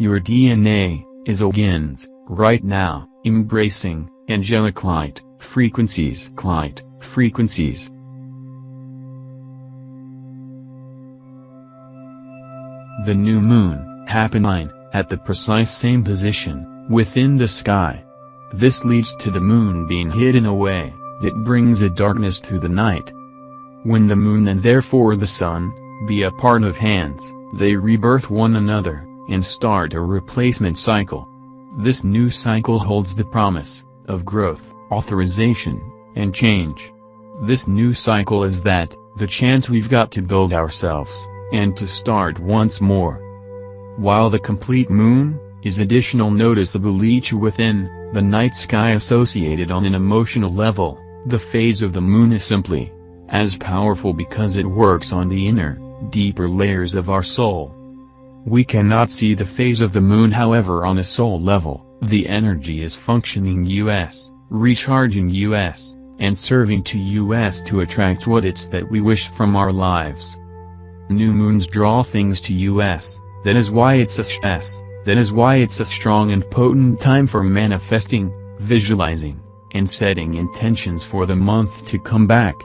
Your DNA is begins, right now, embracing angelic light frequencies. The new moon happened at the precise same position within the sky. This leads to the moon being hid in a way that brings a darkness to the night. When the moon and therefore the sun be a part of hands, they rebirth one another and start a replacement cycle. This new cycle holds the promise of growth, authorization, and change. This new cycle is the chance we've got to build ourselves and to start once more. While the complete moon is additional noticeable each within the night sky associated on an emotional level, the phase of the moon is simply as powerful because it works on the inner, deeper layers of our soul. We cannot see the phase of the moon, however, on a soul level. The energy is functioning recharging and serving to attract what it's that we wish from our lives. New moons draw things to that is why it's a strong and potent time for manifesting, visualizing, and setting intentions for the month to come back.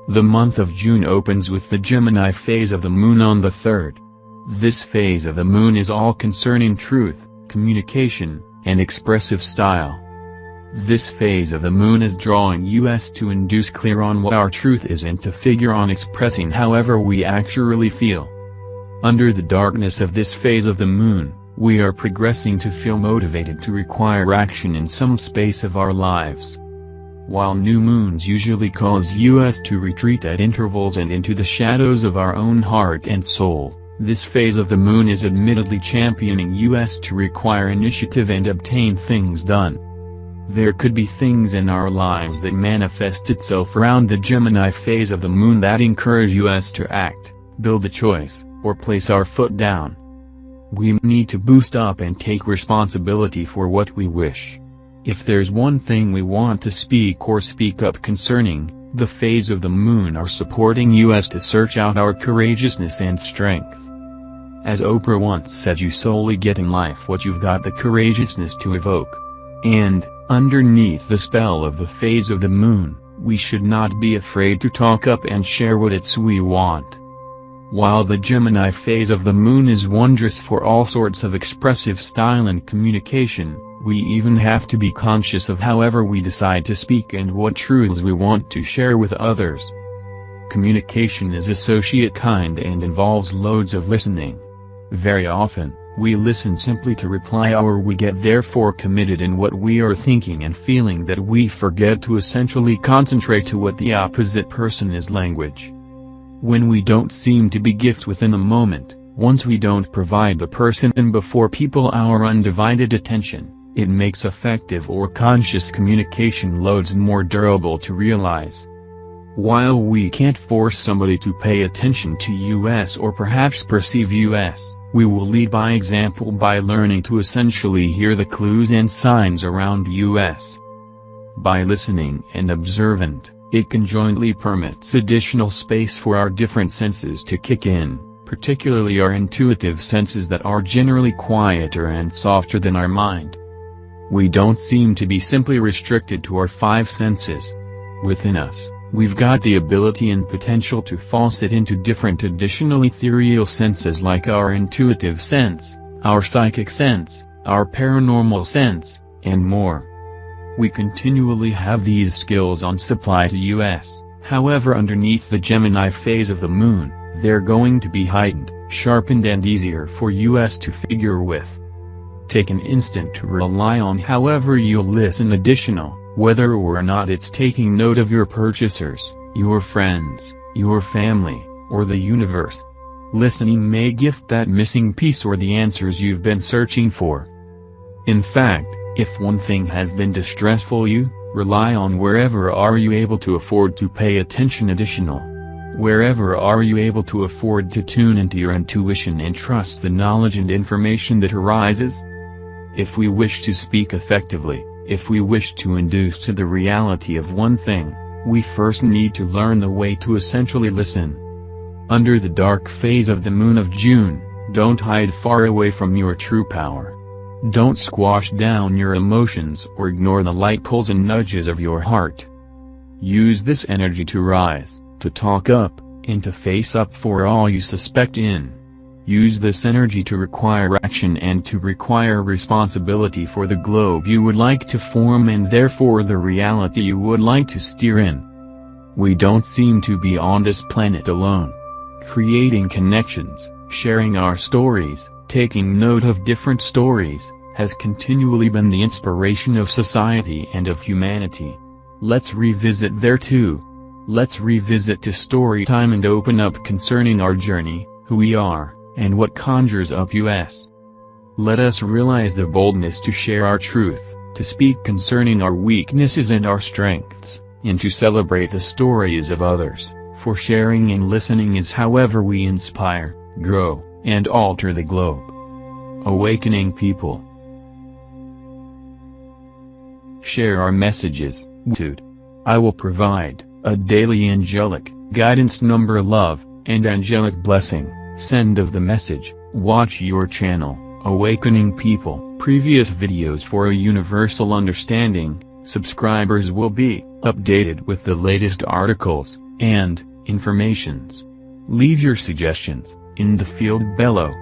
The month of June opens with the Gemini phase of the moon on the 3rd. This phase of the moon is all concerning truth, communication, and expressive style. This phase of the moon is drawing us to induce clear on what our truth is and to figure on expressing however we actually feel. Under the darkness of this phase of the moon, we are progressing to feel motivated to require action in some space of our lives. While new moons usually cause us to retreat at intervals and into the shadows of our own heart and soul, this phase of the moon is admittedly championing us to require initiative and obtain things done. There could be things in our lives that manifest itself around the Gemini phase of the moon that encourage us to act, build a choice, or place our foot down. We need to boost up and take responsibility for what we wish. If there's one thing we want to speak up concerning, the phase of the moon are supporting us to search out our courageousness and strength. As Oprah once said, you solely get in life what you've got the courageousness to evoke. And, underneath the spell of the phase of the moon, we should not be afraid to talk up and share what it's we want. While the Gemini phase of the moon is wondrous for all sorts of expressive style and communication, we even have to be conscious of however we decide to speak and what truths we want to share with others. Communication is associate kind and involves loads of listening. Very often, we listen simply to reply or we get therefore committed in what we are thinking and feeling that we forget to essentially concentrate to what the opposite person is language. When we don't seem to be gift within the moment, once we don't provide the person and before people our undivided attention, it makes effective or conscious communication loads more durable to realize. While we can't force somebody to pay attention to us or perhaps perceive us, we will lead by example by learning to essentially hear the clues and signs around us. By listening and observant, it conjointly permits additional space for our different senses to kick in, particularly our intuitive senses that are generally quieter and softer than our mind. We don't seem to be simply restricted to our 5 senses. Within us, we've got the ability and potential to faucet into different additional ethereal senses like our intuitive sense, our psychic sense, our paranormal sense, and more. We continually have these skills on supply to us, however underneath the Gemini phase of the moon, they're going to be heightened, sharpened and easier for us to figure with. Take an instant to rely on however you'll listen additional, whether or not it's taking note of your purchasers, your friends, your family, or the universe. Listening may gift that missing piece or the answers you've been searching for. In fact, if one thing has been distressful you, rely on wherever are you able to afford to pay attention additional. Wherever are you able to afford to tune into your intuition and trust the knowledge and information that arises? If we wish to speak effectively, if we wish to induce to the reality of one thing, we first need to learn the way to essentially listen. Under the dark phase of the moon of June, Don't hide far away from your true power. Don't squash down your emotions or ignore the light pulls and nudges of your heart. Use this energy to rise, to talk up, and to face up for all you suspect in. Use this energy to require action and to require responsibility for the globe you would like to form and therefore the reality you would like to steer in. We don't seem to be on this planet alone. Creating connections, sharing our stories, taking note of different stories, has continually been the inspiration of society and of humanity. Let's revisit there too. Let's revisit to story time and open up concerning our journey, who we are, and what conjures up us. Let us realize the boldness to share our truth, to speak concerning our weaknesses and our strengths, and to celebrate the stories of others, for sharing and listening is however we inspire, grow, and alter the globe. Awakening people. Share our messages. I will provide a daily angelic guidance number, love, and angelic blessing. Send of the message. Watch your channel, Awakening People. Previous videos for a universal understanding. Subscribers will be updated with the latest articles and informations. Leave your suggestions in the field below.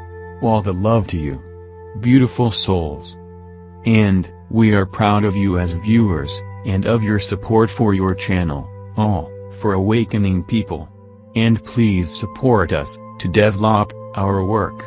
All the love to you, beautiful souls. And we are proud of you as viewers, and of your support for your channel, all for Awakening People. And please support us to develop our work.